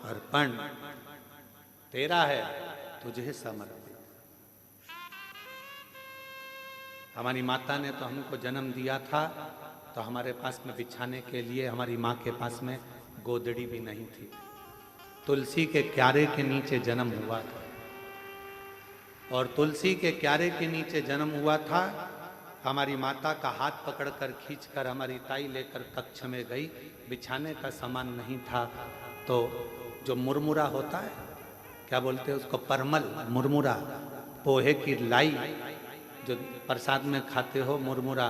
अर्पण तेरा है, तुझे समर्पित। हमारी माता ने तो हमको जन्म दिया था, तो हमारे पास में बिछाने के लिए हमारी माँ के पास में गोदड़ी भी नहीं थी। तुलसी के क्यारे के नीचे जन्म हुआ था, और तुलसी के क्यारे के नीचे जन्म हुआ था। हमारी माता का हाथ पकड़कर खींचकर हमारी ताई लेकर कक्ष में गई। बिछाने का सामान नहीं था, तो जो मुरमुरा होता है, क्या बोलते हैं उसको, परमल, मुरमुरा, पोहे की लाई जो प्रसाद में खाते हो, मुरमुरा,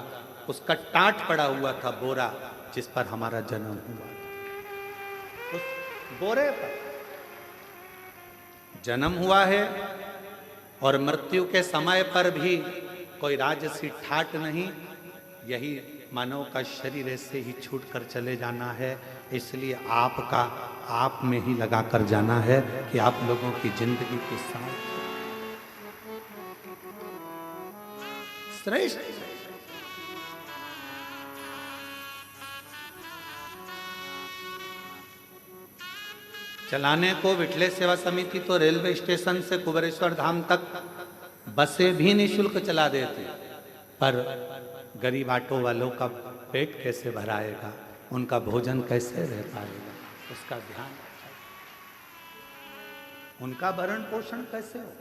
उसका टाट पड़ा हुआ था बोरा, जिस पर हमारा जन्म हुआ। उस बोरे पर जन्म हुआ है, और मृत्यु के समय पर भी कोई राजसी ठाट नहीं। यही मानव का शरीर ऐसे ही छूट कर चले जाना है। इसलिए आपका आप में ही लगा कर जाना है कि आप लोगों की जिंदगी के साथ श्रेष्ठ। चलाने को विठले सेवा समिति तो रेलवे स्टेशन से कुबेरेश्वर धाम तक बसें भी निःशुल्क चला देते, पर गरीब ऑटो वालों का पेट कैसे भराएगा, उनका भोजन कैसे रह पाएगा, उसका ध्यान रखा, उनका भरण पोषण कैसे हो।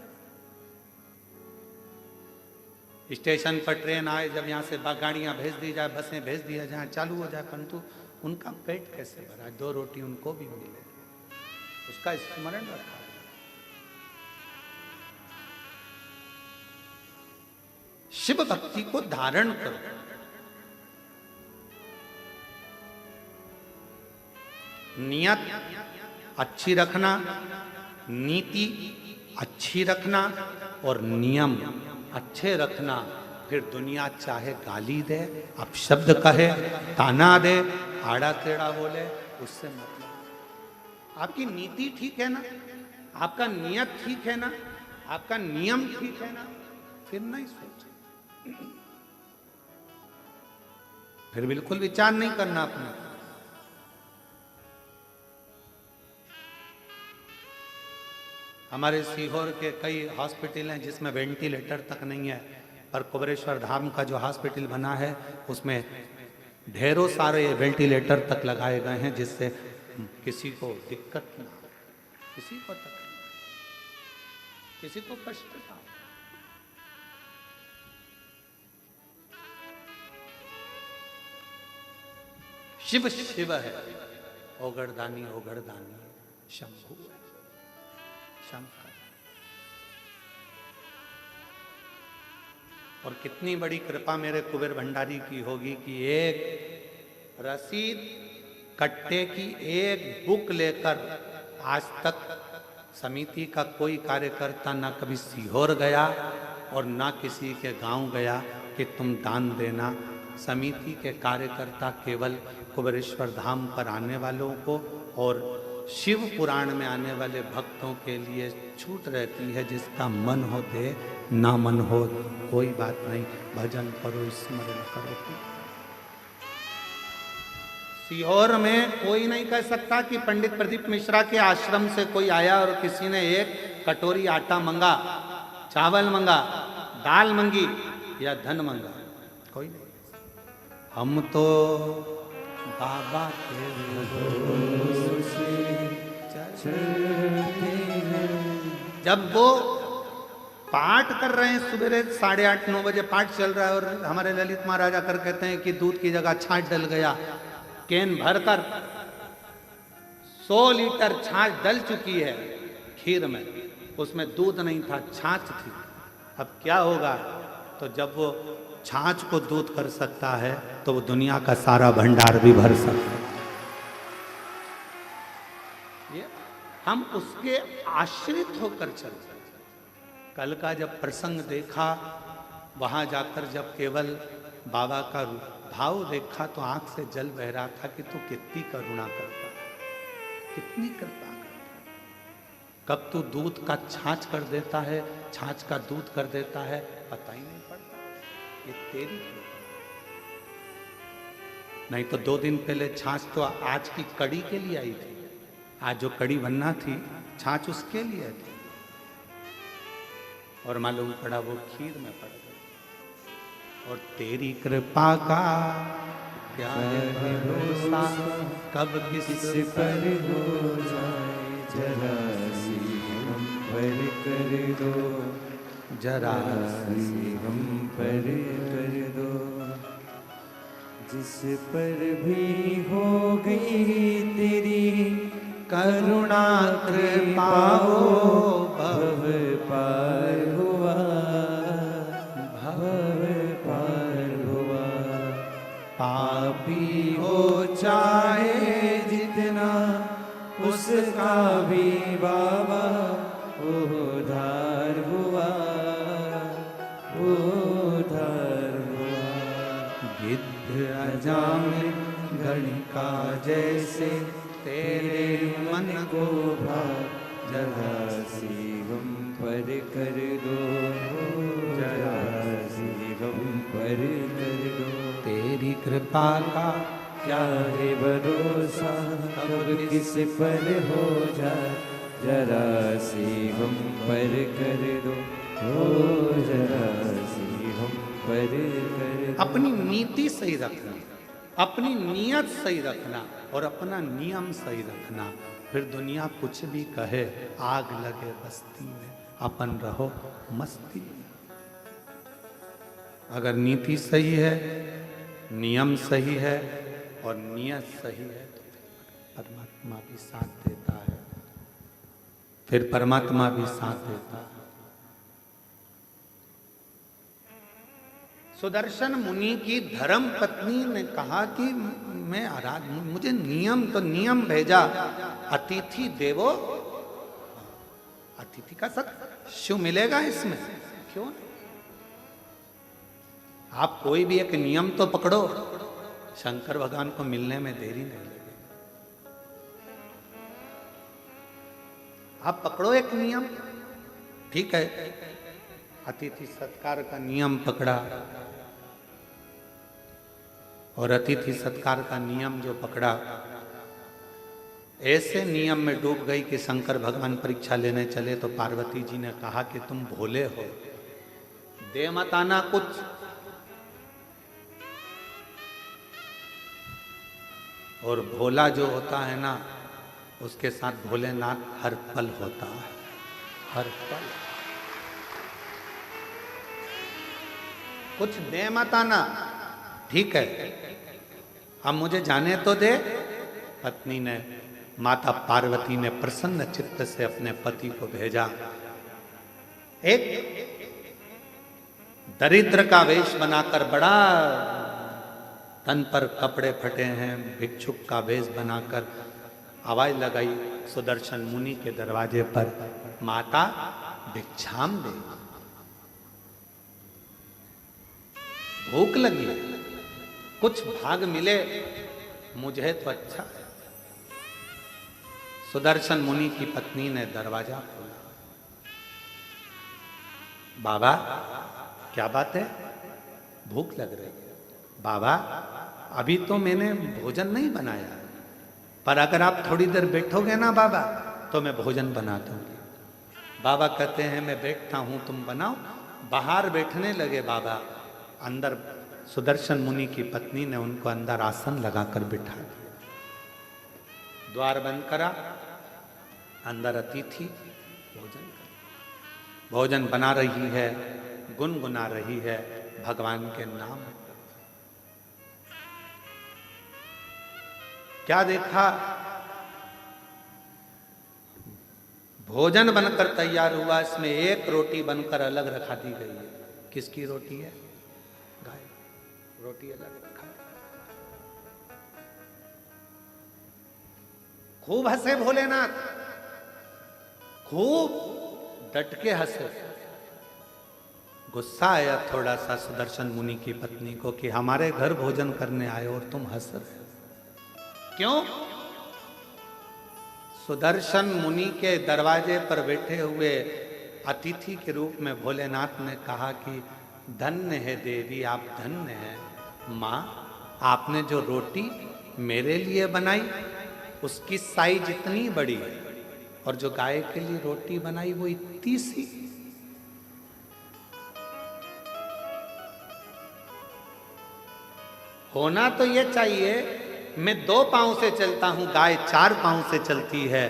स्टेशन पर ट्रेन आए, जब यहाँ से गाड़ियां भेज दी जाए, बसें भेज दिया जाए, चालू हो जाए, परंतु उनका पेट कैसे भरा, 2 रोटी उनको भी मिले, उसका स्मरण रखा। शिव भक्ति को धारण करो। नियत अच्छी रखना, नीति अच्छी रखना, और नियम अच्छे रखना। फिर दुनिया चाहे गाली दे, अपशब्द कहे, ताना दे, आड़ा टेढ़ा बोले, उससे मतलब आपकी नीति ठीक है ना, आपका नियत ठीक है ना, आपका नियम ठीक है ना, फिर नहीं सोचे, फिर बिल्कुल विचार नहीं करना अपना। हमारे सीहोर के कई हॉस्पिटल हैं जिसमें वेंटिलेटर तक नहीं है, पर कुबेरेश्वर धाम का जो हॉस्पिटल बना है उसमें ढेरों सारे वेंटिलेटर तक लगाए गए हैं, जिससे किसी को दिक्कत ना हो, किसी को तकलीफ, किसी को कष्ट ना हो। शिव शिव है, ओगड़दानी ओगड़दानी शंभु है, शंकर। और कितनी बड़ी कृपा मेरे कुबेर भंडारी की होगी कि एक रसीद कट्टे की एक बुक लेकर आज तक समिति का कोई कार्यकर्ता ना कभी सीहोर गया और ना किसी के गांव गया कि तुम दान देना। समिति के कार्यकर्ता केवल कुबेरेश्वर धाम पर आने वालों को और शिव पुराण में आने वाले भक्तों के लिए छूट रहती है। जिसका मन हो दे, ना मन हो कोई बात नहीं, भजन करो, स्मरण करो। सीहोर में कोई नहीं कह सकता कि पंडित प्रदीप मिश्रा के आश्रम से कोई आया और किसी ने एक कटोरी आटा मंगा, चावल मंगा, दाल मंगी या धन मंगा, कोई नहीं। हम तो बाबा के भरोसे चलते हैं। जब वो पाठ कर रहे हैं, सवेरे 8:30-9 बजे पाठ चल रहा है और हमारे ललित महाराज आकर कहते हैं कि दूध की जगह छाछ डल गया। कैन भरकर 100 लीटर छाछ डल चुकी है खीर में, उसमें दूध नहीं था, छाछ थी। अब क्या होगा? तो जब वो छाछ को दूध कर सकता है तो वो दुनिया का सारा भंडार भी भर सकता है। ये हम उसके आश्रित होकर चलते। कल का जब प्रसंग देखा, वहां जाकर जब केवल बाबा का भाव देखा तो आंख से जल बह रहा था कि तू कितनी करुणा करता है, कितनी कृपा करता है। कब तू दूध का छाछ कर देता है, छाछ का दूध कर देता है, पता ही नहीं पड़ता। ये तेरी कृपा। नहीं तो 2 दिन पहले छाछ तो आज की कड़ी के लिए आई थी, आज जो कड़ी बनना थी, छाछ उसके लिए थी, और मालूम पड़ा वो खीर में पड़ गई। और तेरी कृपा का क्या है भरोसा, कब किस पर हो जाए, जरा सी हम पर कर दो, जरा सी हम पर कर दो। जिस पर भी हो गई तेरी करुणा कृपा हो, भव पार हुआ, भव पार हुआ। पापी हो चाहे जितना, उसका भी बाबा उद्धार हुआ, उद्धार हुआ। गिद्ध अजामिल गणिका जैसे तेरे मन को भा, जरा सी हम पर कर दो, जरा सी हम पर कर दो। तेरी कृपा का क्या है भरोसा, कब किस पर हो जाए, जरा सी हम पर कर दो, हो जरा सी हम पर कर दो। अपनी नीति सही रखना, अपनी नीयत सही रखना और अपना नियम सही रखना, फिर दुनिया कुछ भी कहे, आग लगे बस्ती में, अपन रहो मस्ती में। अगर नीति सही है, नियम सही है और नियत सही है, तो परमात्मा भी साथ देता है, फिर परमात्मा भी साथ देता है। सुदर्शन मुनि की धर्म पत्नी ने कहा कि मैं मुझे नियम तो नियम भेजा, अतिथि देवो, अतिथि का सत शिव मिलेगा इसमें, क्यों नहीं? आप कोई भी एक नियम तो पकड़ो, शंकर भगवान को मिलने में देरी नहीं लगे। आप पकड़ो एक नियम, ठीक है, अतिथि सत्कार का नियम पकड़ा, और अतिथि सत्कार का नियम जो पकड़ा, ऐसे नियम में डूब गई कि शंकर भगवान परीक्षा लेने चले तो पार्वती जी ने कहा कि तुम भोले हो, दे मत आना कुछ। और भोला जो होता है ना, उसके साथ भोलेनाथ हर पल होता है, हर पल। कुछ दे मत आना, ठीक है, अब मुझे जाने तो दे। पत्नी ने, माता पार्वती ने प्रसन्न चित्त से अपने पति को भेजा। एक दरिद्र का वेश बनाकर, बड़ा तन पर कपड़े फटे हैं, भिक्षुक का वेश बनाकर आवाज लगाई सुदर्शन मुनि के दरवाजे पर, माता भिक्षाम दे, भूख लगी है, कुछ भाग मिले मुझे तो अच्छा है। सुदर्शन मुनि की पत्नी ने दरवाजा खोला। बाबा क्या बात है, भूख लग रही है? बाबा अभी तो मैंने भोजन नहीं बनाया, पर अगर आप थोड़ी देर बैठोगे ना बाबा, तो मैं भोजन बना दूंगी। बाबा कहते हैं मैं बैठता हूं, तुम बनाओ। बाहर बैठने लगे बाबा, अंदर सुदर्शन मुनि की पत्नी ने उनको अंदर आसन लगाकर बिठा दिया, द्वार बंद करा, अंदर अतिथि भोजन बना रही है, गुनगुना रही है भगवान के नाम। क्या देखा, भोजन बनकर तैयार हुआ, इसमें एक रोटी बनकर अलग रखा दी गई है। किसकी रोटी है? गाय। रोटी अलग रखा। खूब हंसे भोलेनाथ, खूब डट के हंसे। गुस्सा आया थोड़ा सा सुदर्शन मुनि की पत्नी को कि हमारे घर भोजन करने आए और तुम हंस रहे, क्यों? सुदर्शन मुनि के दरवाजे पर बैठे हुए अतिथि के रूप में भोलेनाथ ने कहा कि धन्य है देवी, आप धन्य हैं। माँ, आपने जो रोटी मेरे लिए बनाई उसकी साइज इतनी बड़ी है, और जो गाय के लिए रोटी बनाई वो इतनी सी। होना तो ये चाहिए, मैं 2 पांव से चलता हूं, गाय 4 पांव से चलती है,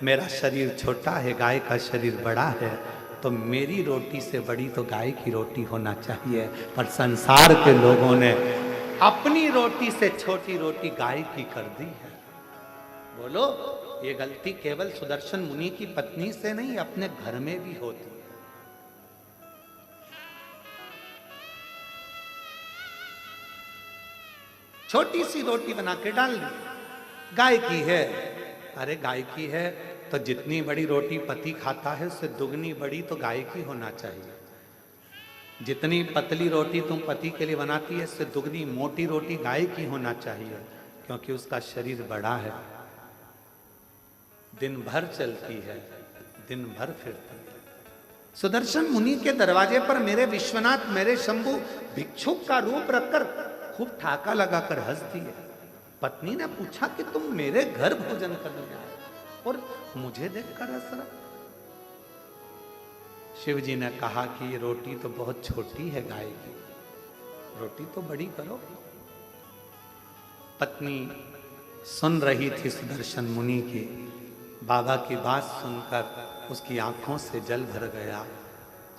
मेरा शरीर छोटा है, गाय का शरीर बड़ा है, तो मेरी रोटी से बड़ी तो गाय की रोटी होना चाहिए। पर संसार के लोगों ने अपनी रोटी से छोटी रोटी गाय की कर दी है। बोलो, ये गलती केवल सुदर्शन मुनि की पत्नी से नहीं, अपने घर में भी होती है। छोटी सी रोटी बना के डाल दी, गाय की है। अरे गाय की है तो जितनी बड़ी रोटी पति खाता है उससे दुगनी बड़ी तो गाय की होना चाहिए। जितनी पतली रोटी तुम पति के लिए बनाती है उससे दुगनी मोटी रोटी गाय की होना चाहिए, क्योंकि उसका शरीर बड़ा है, दिन भर चलती है, दिन भर फिरती है। सुदर्शन मुनि के दरवाजे पर मेरे विश्वनाथ, मेरे शंभु भिक्षुक का रूप रखकर खूब ठाका लगाकर हंस दिए। पत्नी ने पूछा कि तुम मेरे घर भोजन करने आए और मुझे देखकर हंस रहा। शिव जी ने कहा कि ये रोटी तो बहुत छोटी है गाय की, रोटी तो बड़ी करो। पत्नी सुन रही थी सुदर्शन मुनि की, बाबा की बात सुनकर उसकी आंखों से जल भर गया।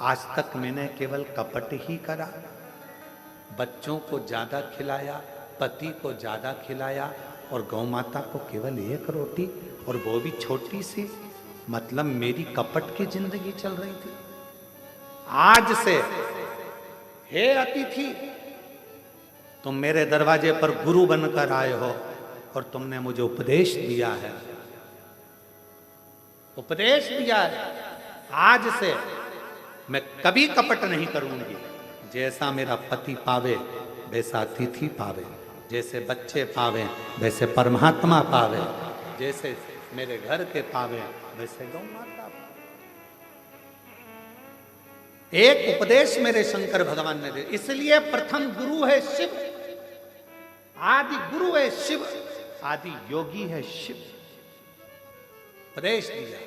आज तक मैंने केवल कपट ही करा, बच्चों को ज्यादा खिलाया, पति को ज्यादा खिलाया, और गौ माता को केवल 1 रोटी, और वो भी छोटी सी। मतलब मेरी कपट की जिंदगी चल रही थी। आज से हे अतिथि, तुम मेरे दरवाजे पर गुरु बनकर आए हो और तुमने मुझे उपदेश दिया है, उपदेश दिया है। आज से मैं कभी कपट नहीं करूंगी। जैसा मेरा पति पावे वैसा अतिथि पावे, जैसे बच्चे पावे वैसे परमात्मा पावे, जैसे मेरे घर के पावे वैसे गौ माता पावे। एक उपदेश मेरे शंकर भगवान ने दिया, इसलिए प्रथम गुरु है शिव, आदि गुरु है शिव, आदि योगी है शिव। उपदेश दिया।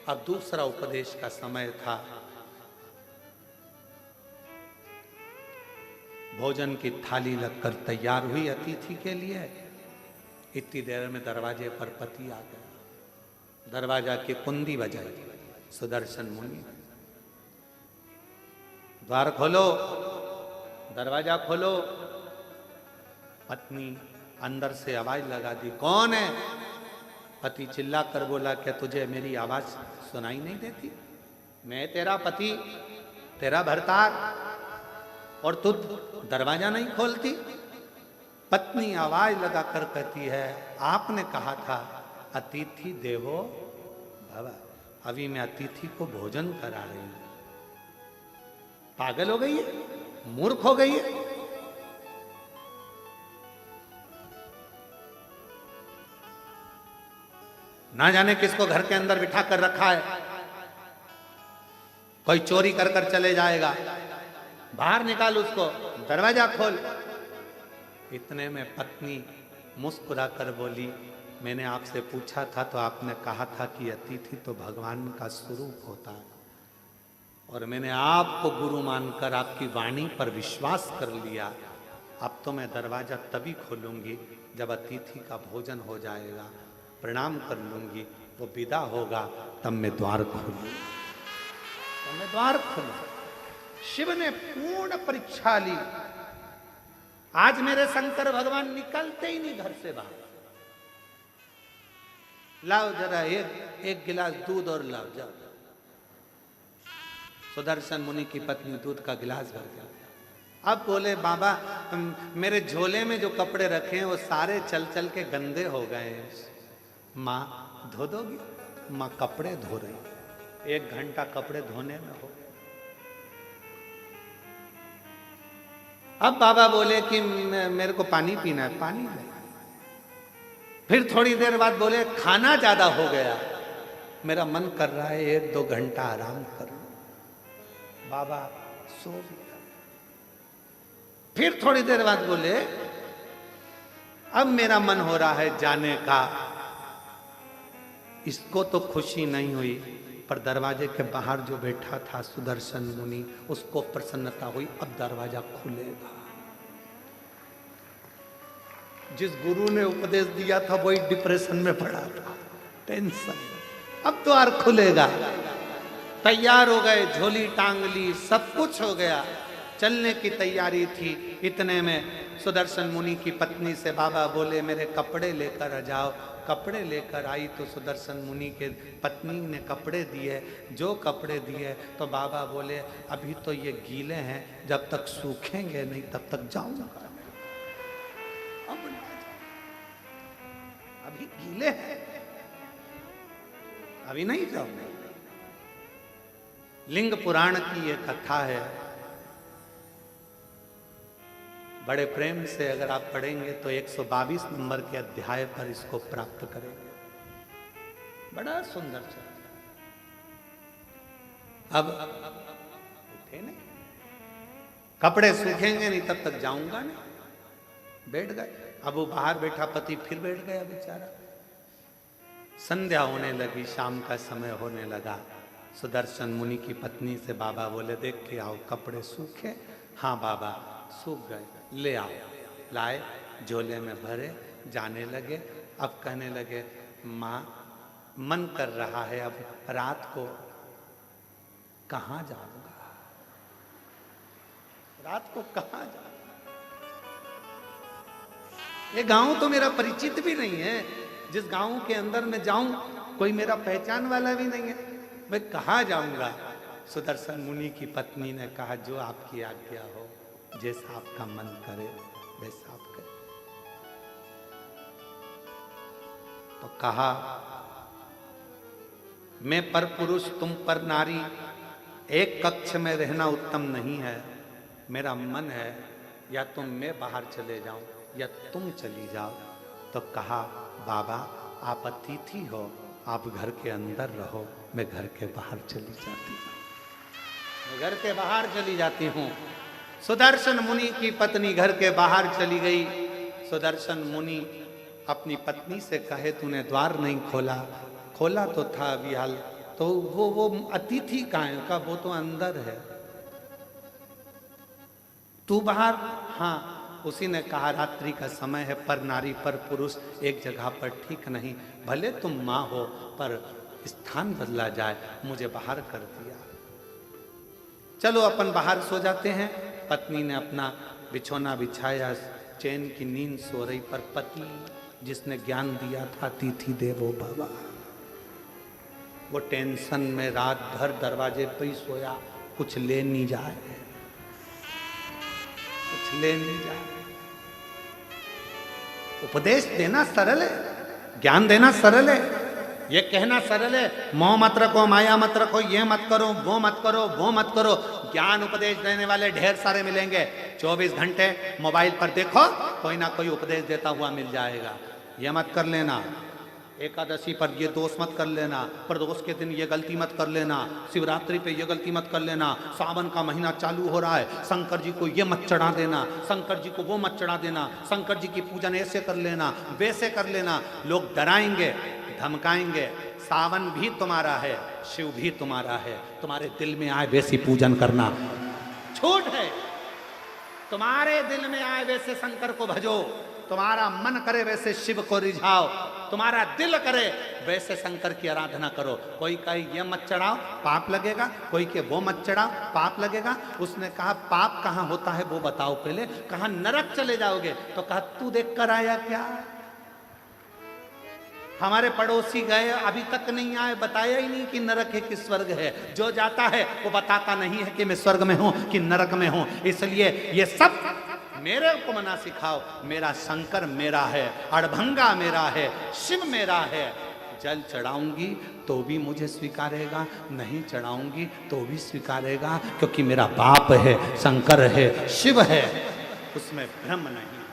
अब दूसरा उपदेश का समय था। भोजन की थाली लगकर तैयार हुई अतिथि के लिए। इतनी देर में दरवाजे पर पति आ गया, दरवाजा की कुंडी बजाई। सुदर्शन मुनि, द्वार खोलो, दरवाजा खोलो। पत्नी अंदर से आवाज लगा दी, कौन है? पति चिल्ला कर बोला, क्या तुझे मेरी आवाज सुनाई नहीं देती? मैं तेरा पति, तेरा भरतार, और तू दरवाजा नहीं खोलती? पत्नी आवाज लगाकर कहती है, आपने कहा था अतिथि देवो भव, अभी मैं अतिथि को भोजन करा रही हूं। पागल हो गई है, मूर्ख हो गई है। ना जाने किसको घर के अंदर बिठा कर रखा है, कोई चोरी कर कर चले जाएगा, बाहर निकाल उसको, दरवाजा खोल। इतने में पत्नी मुस्कुरा कर बोली, मैंने आपसे पूछा था तो आपने कहा था कि अतिथि तो भगवान का स्वरूप होता है, और मैंने आपको गुरु मानकर आपकी वाणी पर विश्वास कर लिया। अब तो मैं दरवाजा तभी खोलूंगी जब अतिथि का भोजन हो जाएगा, प्रणाम कर लूंगी, वो विदा होगा, तब मैं द्वार खोलूंगी। तो मैं द्वार खोलूंगा। शिव ने पूर्ण परीक्षा ली। आज मेरे शंकर भगवान निकलते ही नहीं घर से बाहर। लाओ जरा एक गिलास दूध और लाओ, जाओ। सुदर्शन मुनि की पत्नी दूध का गिलास भर गया। अब बोले, बाबा मेरे झोले में जो कपड़े रखे हैं वो सारे चल चल के गंदे हो गए हैं, माँ धो दोगी? माँ कपड़े धो रही, 1 घंटा कपड़े धोने में हो। अब बाबा बोले कि मेरे को पानी पीना है, पानी ले। फिर थोड़ी देर बाद बोले, खाना ज्यादा हो गया, मेरा मन कर रहा है 1-2 घंटा आराम करूं। बाबा सो गया। फिर थोड़ी देर बाद बोले, अब मेरा मन हो रहा है जाने का, इसको तो खुशी नहीं हुई, पर दरवाजे के बाहर जो बैठा था सुदर्शन मुनि, उसको प्रसन्नता हुई, अब दरवाजा खुलेगा। जिस गुरु ने उपदेश दिया था वही डिप्रेशन में पड़ा था, टेंशन। अब द्वार खुलेगा। तैयार हो गए, झोली टांग ली, सब कुछ हो गया, चलने की तैयारी थी। इतने में सुदर्शन मुनि की पत्नी से बाबा बोले मेरे कपड़े लेकर आ जाओ। कपड़े लेकर आई तो सुदर्शन मुनि के पत्नी ने कपड़े दिए। जो कपड़े दिए तो बाबा बोले अभी तो ये गीले हैं, जब तक सूखेंगे नहीं तब तक जाऊंगा। अब अभी गीले हैं, अभी नहीं जाऊंगा। लिंग पुराण की ये कथा है, बड़े प्रेम से अगर आप पढ़ेंगे तो 122 नंबर के अध्याय पर इसको प्राप्त करेंगे। बड़ा सुंदर चल। अब उठे नहीं, कपड़े सूखेंगे नहीं तब तक जाऊंगा नहीं। बैठ गए। अब वो बाहर बैठा पति फिर बैठ गया बेचारा। संध्या होने लगी, शाम का समय होने लगा। सुदर्शन मुनि की पत्नी से बाबा बोले देख के आओ कपड़े सूखे। हाँ बाबा सूख गए, ले आओ। लाए, झोले में भरे, जाने लगे। अब कहने लगे माँ मन कर रहा है अब रात को कहाँ जाऊंगा, रात को कहाँ जाऊंगा। ये गांव तो मेरा परिचित भी नहीं है, जिस गांव के अंदर मैं जाऊं कोई मेरा पहचान वाला भी नहीं है, मैं कहाँ जाऊंगा। सुदर्शन मुनि की पत्नी ने कहा जो आपकी आज्ञा हो, जैसा आपका मन करे वैसा आप करें। तो कहा मैं पर पुरुष तुम पर नारी, एक कक्ष में रहना उत्तम नहीं है। मेरा मन है या तो मैं बाहर चले जाऊं या तुम चली जाओ। तो कहा बाबा आप अतिथि हो, आप घर के अंदर रहो, मैं घर के बाहर चली जाती हूँ, मैं घर के बाहर चली जाती हूँ। सुदर्शन मुनि की पत्नी घर के बाहर चली गई। सुदर्शन मुनि अपनी पत्नी से कहे तूने द्वार नहीं खोला। खोला तो था अभी हाल, तो वो अतिथि कहाँ का, वो तो अंदर है, तू बाहर। हाँ, उसी ने कहा रात्रि का समय है, पर नारी पर पुरुष एक जगह पर ठीक नहीं। भले तुम माँ हो पर स्थान बदला जाए, मुझे बाहर कर दिया। चलो अपन बाहर सो जाते हैं। पत्नी ने अपना बिछौना बिछाया, चैन की नींद सो रही, पर पति जिसने ज्ञान दिया था अतिथि देवो भव, वो टेंशन में रात भर दरवाजे पे ही सोया, कुछ ले नहीं जाए, कुछ ले नहीं जाए। उपदेश देना सरल है, ज्ञान देना सरल है, ये कहना सरल है मोह मत रखो, माया मत रखो, ये मत करो, वो मत करो, वो मत करो। ज्ञान उपदेश देने वाले ढेर सारे मिलेंगे। 24 घंटे मोबाइल पर देखो, कोई ना कोई उपदेश देता हुआ मिल जाएगा। ये मत कर लेना, एकादशी पर ये दोष मत कर लेना, प्रदोष के दिन ये गलती मत कर लेना, शिवरात्रि पे ये गलती मत कर लेना, सावन का महीना चालू हो रहा है, शंकर जी को ये मत चढ़ा देना, शंकर जी को वो मत चढ़ा देना, शंकर जी की पूजन ऐसे कर लेना, वैसे कर लेना। लोग डराएंगे, धमकाएंगे। सावन भी तुम्हारा है, शिव भी तुम्हारा है, तुम्हारे दिल में आए वैसी पूजन करना छूट है। तुम्हारे दिल में आए वैसे शंकर को भजो, तुम्हारा मन करे वैसे शिव को रिझाओ, तुम्हारा दिल करे वैसे शंकर की आराधना करो। कोई कहे ये मत चढ़ाओ पाप लगेगा, कोई के वो मत चढ़ाओ पाप लगेगा। उसने कहा पाप कहाँ होता है वो बताओ पहले। कहा नरक चले जाओगे। तो कहा तू देख कर आया क्या? हमारे पड़ोसी गए अभी तक नहीं आए, बताया ही नहीं कि नरक है कि स्वर्ग है। जो जाता है वो बताता नहीं है कि मैं स्वर्ग में हूं कि नरक में हूं। इसलिए ये सब मेरे को मना सिखाओ। मेरा शंकर मेरा है, अड़भंगा मेरा है, शिव मेरा है। जल चढ़ाऊंगी तो भी मुझे स्वीकारेगा, नहीं चढ़ाऊंगी तो भी स्वीकारेगा, क्योंकि मेरा बाप है, शंकर है, शिव है, उसमें भ्रम नहीं,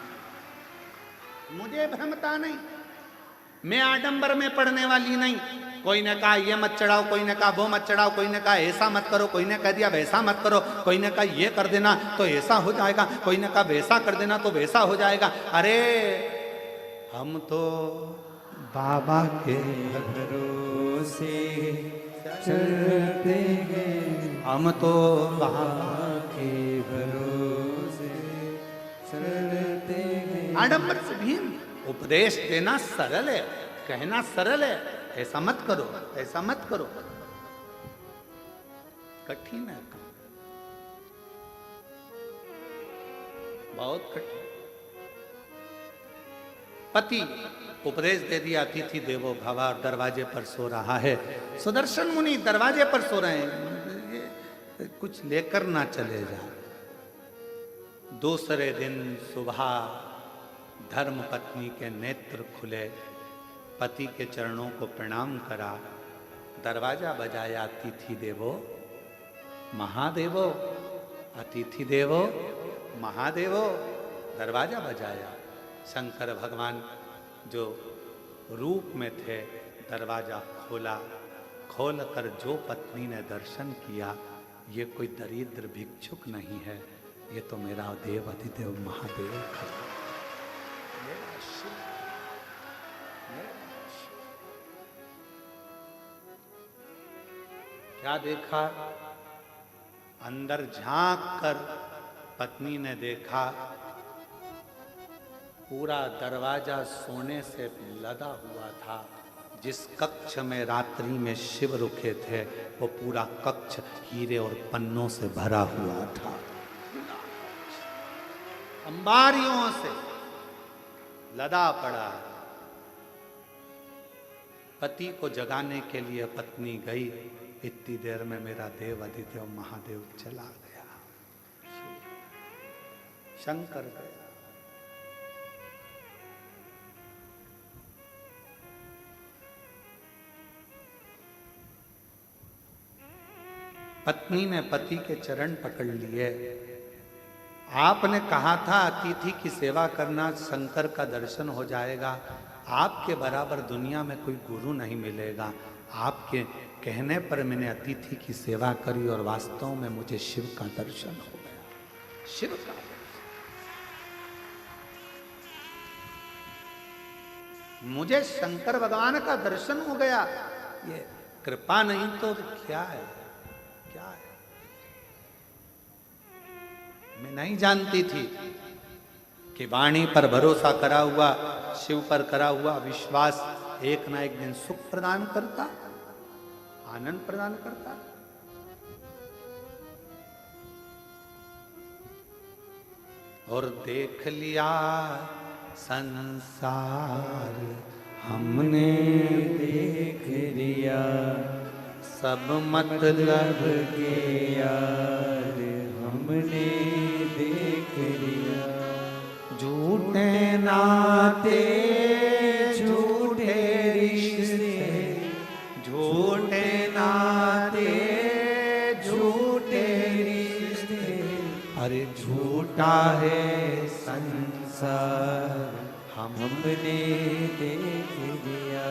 मुझे भ्रमता नहीं। मैं आडंबर में पड़ने वाली नहीं। कोई ने कहा ये मत चढ़ाओ, कोई ने कहा वो मत चढ़ाओ, कोई ने कहा ऐसा मत करो, कोई ने कह दिया वैसा मत करो, कोई ने कहा ये कर देना तो ऐसा हो जाएगा, कोई ने कहा वैसा कर देना तो वैसा हो जाएगा। अरे हम तो बाबा के भरोसे चलते हैं, हम तो बाबा के भरोसे चलते हैं। आडंबर से भीम उपदेश देना सरल है, कहना सरल है, ऐसा मत करो, ऐसा मत करो, कठिन है, बहुत कठिन। पति उपदेश दे दिया, अतिथि देवो भव, और दरवाजे पर सो रहा है। सुदर्शन मुनि दरवाजे पर सो रहे हैं, ये कुछ लेकर ना चले जाए। दूसरे दिन सुबह धर्म पत्नी के नेत्र खुले, पति के चरणों को प्रणाम करा, दरवाजा बजाया, अतिथि देवो महादेवो, अतिथि देवो महादेवो, दरवाजा बजाया। शंकर भगवान जो रूप में थे, दरवाजा खोला, खोलकर जो पत्नी ने दर्शन किया, ये कोई दरिद्र भिक्षुक नहीं है, ये तो मेरा देव अधिदेव महादेव खड़ा, मेरा शिव, मेरा शिव। क्या देखा? अंदर झांक कर पत्नी ने देखा, पूरा दरवाजा सोने से लदा हुआ था। जिस कक्ष में रात्रि में शिव रुके थे, वो पूरा कक्ष हीरे और पन्नों से भरा हुआ था, अंबारियों से लदा पड़ा। पति को जगाने के लिए पत्नी गई, इतनी देर में मेरा देव अधिदेव महादेव चला गया, शंकर गया। पत्नी ने पति के चरण पकड़ लिए। आपने कहा था अतिथि की सेवा करना, शंकर का दर्शन हो जाएगा, आपके बराबर दुनिया में कोई गुरु नहीं मिलेगा। आपके कहने पर मैंने अतिथि की सेवा करी और वास्तव में मुझे शिव का दर्शन हो गया, शिव का दर्शन। मुझे शंकर भगवान का दर्शन हो गया। ये कृपा नहीं तो क्या है, क्या है? मैं नहीं जानती थी कि वाणी पर भरोसा करा हुआ, शिव पर करा हुआ विश्वास एक ना एक दिन सुख प्रदान करता, आनंद प्रदान करता। और देख लिया संसार हमने देख लिया, सब मतलब के यार हमने देख लिया। झूठे नाते झूठे रिश्ते, झूठे नाते झूठे रिश्ते, अरे झूठा है संसार हमने देख लिया।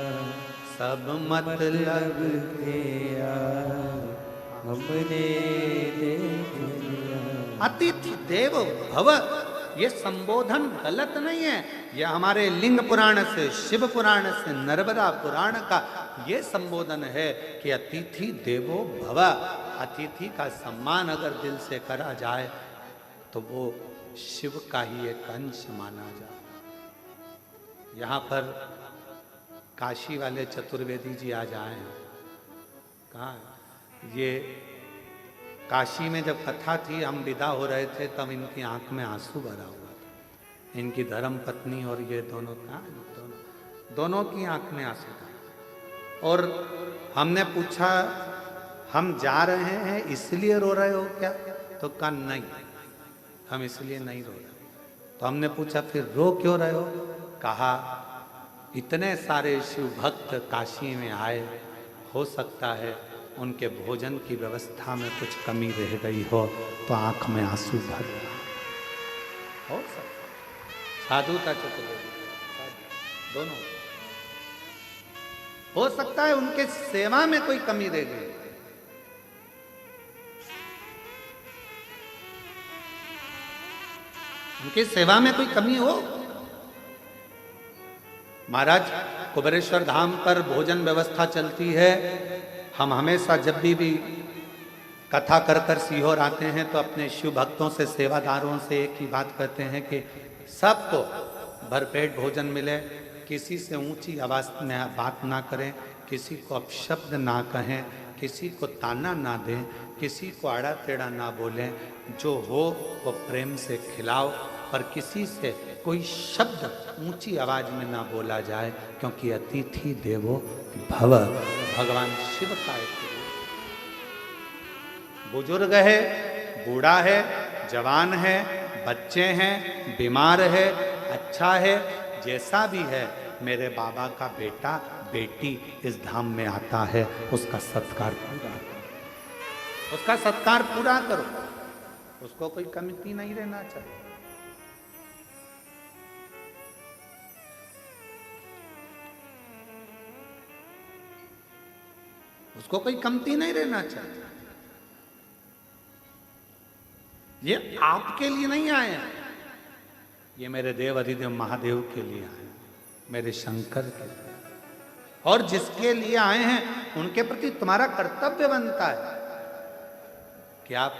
सब मतलब के यार हमने देख लिया। अतिथि देव भव, ये संबोधन गलत नहीं है। यह हमारे लिंग पुराण से, शिव पुराण से, नर्मदा पुराण का ये संबोधन है कि अतिथि देवो भव। अतिथि का सम्मान अगर दिल से करा जाए तो वो शिव का ही एक अंश माना जाए। यहाँ पर काशी वाले चतुर्वेदी जी आज आए हैं। कहाँ? ये काशी में जब कथा थी, हम विदा हो रहे थे, तब इनकी आंख में आंसू भरा हुआ था। इनकी धर्म पत्नी और ये दोनों दोनों की आंख में आंसू था। और हमने पूछा, हम जा रहे हैं इसलिए रो रहे हो क्या? तो कहा नहीं, हम इसलिए नहीं रो रहे। तो हमने पूछा फिर रो क्यों रहे हो? कहा इतने सारे शिव भक्त काशी में आए, हो सकता है उनके भोजन की व्यवस्था में कुछ कमी रह गई हो, तो आंख में आंसू भर रहा हो सकता। साधु का चतुर्वेदी दोनों हो सकता है उनके सेवा में कोई कमी रह गई। उनकी सेवा में कोई कमी हो। महाराज कुबेरेश्वर धाम पर भोजन व्यवस्था चलती है। हम हमेशा जब भी कथा कर कर सीहोर आते हैं तो अपने शिव भक्तों से, सेवादारों से एक ही बात कहते हैं कि सबको भरपेट भोजन मिले, किसी से ऊंची आवाज में बात ना करें, किसी को अपशब्द ना कहें, किसी को ताना ना दें, किसी को आड़ा टेढ़ा ना बोलें, जो हो वो प्रेम से खिलाओ, पर किसी से कोई शब्द ऊंची आवाज में ना बोला जाए, क्योंकि अतिथि देवो भव, भगवान शिव का एक बुजुर्ग है, बूढ़ा है, जवान है, बच्चे हैं, बीमार है, अच्छा है, जैसा भी है, मेरे बाबा का बेटा बेटी इस धाम में आता है, उसका सत्कार पूरा करो, उसका सत्कार पूरा करो, उसको कोई कमी नहीं रहना चाहिए। उसको कोई कमती नहीं रहना चाहिए। ये आपके लिए नहीं आए हैं, ये मेरे देव अधिदेव महादेव के लिए आए हैं, मेरे शंकर के लिए। और जिसके लिए आए हैं उनके प्रति तुम्हारा कर्तव्य बनता है कि आप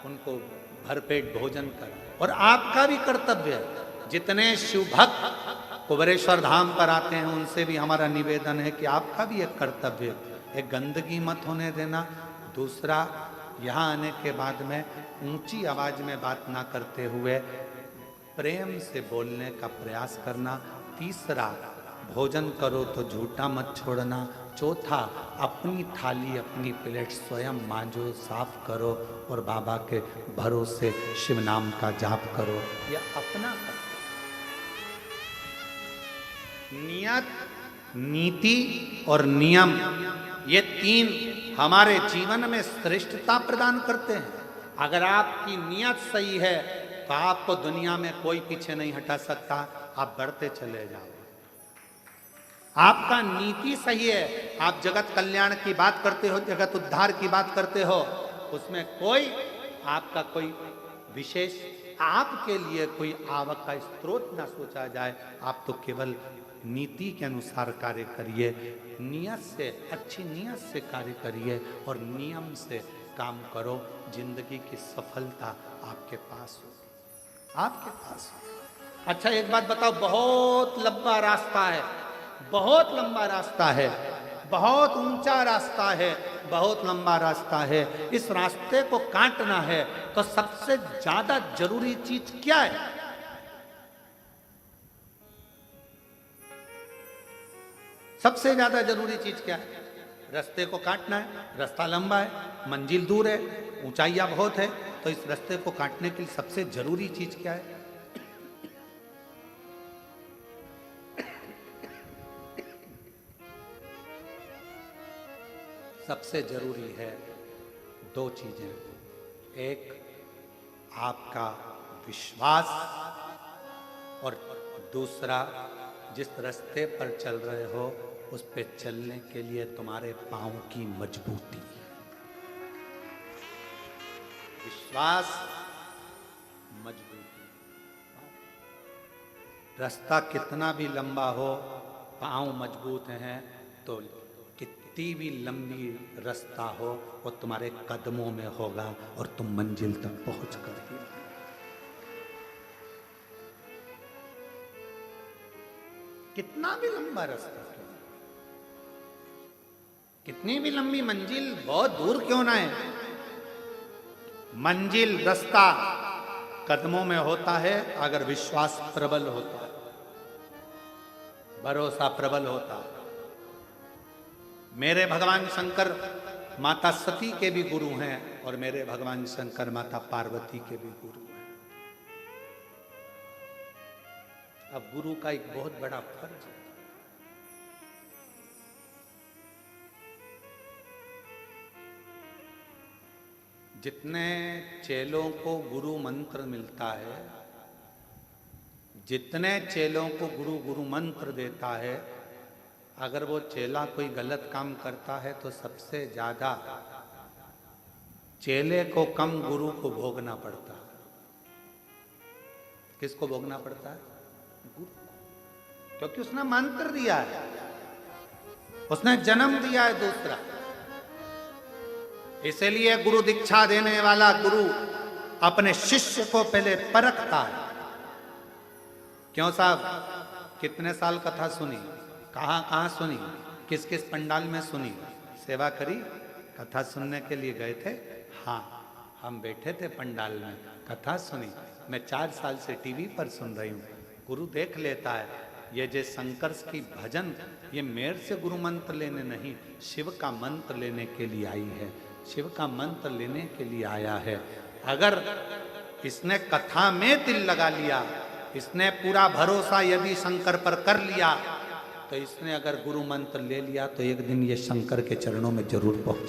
उनको भरपेट भोजन करें। और आपका भी कर्तव्य है, जितने शिव भक्त कुबेरेश्वर धाम पर आते हैं उनसे भी हमारा निवेदन है कि आपका भी एक कर्तव्य है, एक गंदगी मत होने देना। दूसरा, यहाँ आने के बाद में ऊंची आवाज में बात ना करते हुए प्रेम से बोलने का प्रयास करना। तीसरा, भोजन करो तो झूठा मत छोड़ना। चौथा, अपनी थाली अपनी प्लेट स्वयं मांजो, साफ करो और बाबा के भरोसे शिव नाम का जाप करो। यह अपना नियत, नीति और नियम, ये तीन हमारे जीवन में श्रेष्ठता प्रदान करते हैं। अगर आपकी नियत सही है तो आपको दुनिया में कोई पीछे नहीं हटा सकता, आप बढ़ते चले जाओ। आपका नीति सही है, आप जगत कल्याण की बात करते हो, जगत उद्धार की बात करते हो, उसमें कोई आपका कोई विशेष आपके लिए कोई आवक का स्रोत ना सोचा जाए। आप तो केवल नीति के अनुसार कार्य करिए, नियत से, अच्छी नियत से कार्य करिए और नियम से काम करो। जिंदगी की सफलता आपके पास हो, आपके पास हो। अच्छा एक बात बताओ, बहुत लंबा रास्ता है, बहुत लंबा रास्ता है, बहुत ऊंचा रास्ता है, बहुत लंबा रास्ता है। इस रास्ते को काटना है तो सबसे ज्यादा जरूरी चीज क्या है? सबसे ज्यादा जरूरी चीज क्या है? रास्ते को काटना है। रास्ता लंबा है, मंजिल दूर है, ऊंचाइयां बहुत है, तो इस रास्ते को काटने के लिए सबसे जरूरी चीज क्या है? सबसे जरूरी है दो चीजें। एक, आपका विश्वास, और दूसरा, जिस रास्ते पर चल रहे हो उस पे चलने के लिए तुम्हारे पांव की मजबूती। विश्वास, मजबूती। रास्ता कितना भी लंबा हो, पांव मजबूत हैं तो कितनी भी लंबी रास्ता हो वो तुम्हारे कदमों में होगा और तुम मंजिल तक पहुंच कर ही रहोगे। कितना भी लंबा रास्ता, कितनी भी लंबी मंजिल बहुत दूर क्यों ना है, मंजिल रास्ता कदमों में होता है अगर विश्वास प्रबल होता है, भरोसा प्रबल होता है। मेरे भगवान शंकर माता सती के भी गुरु हैं और मेरे भगवान शंकर माता पार्वती के भी गुरु हैं। अब गुरु का एक बहुत बड़ा फर्ज है। जितने चेलों को गुरु मंत्र मिलता है, जितने चेलों को गुरु गुरु मंत्र देता है, अगर वो चेला कोई गलत काम करता है तो सबसे ज्यादा चेले को कम गुरु को भोगना पड़ता है। किसको भोगना पड़ता है? गुरु, क्योंकि उसने मंत्र दिया है। उसने जन्म दिया है दूसरा। इसलिए गुरु दीक्षा देने वाला गुरु अपने शिष्य को पहले परखता है। क्यों साहब, कितने साल कथा सुनी, कहां कहां सुनी, किस किस पंडाल में सुनी, सेवा करी, कथा सुनने के लिए गए थे? हाँ, हम बैठे थे पंडाल में, कथा सुनी। मैं 4 साल से टीवी पर सुन रही हूँ। गुरु देख लेता है, ये जो शंकर की भजन, ये मेरे से गुरु मंत्र लेने नहीं, शिव का मंत्र लेने के लिए आई है, शिव का मंत्र लेने के लिए आया है। अगर इसने कथा में दिल लगा लिया, इसने पूरा भरोसा यदि शंकर पर कर लिया, तो इसने अगर गुरु मंत्र ले लिया तो एक दिन ये शंकर के चरणों में जरूर पहुंच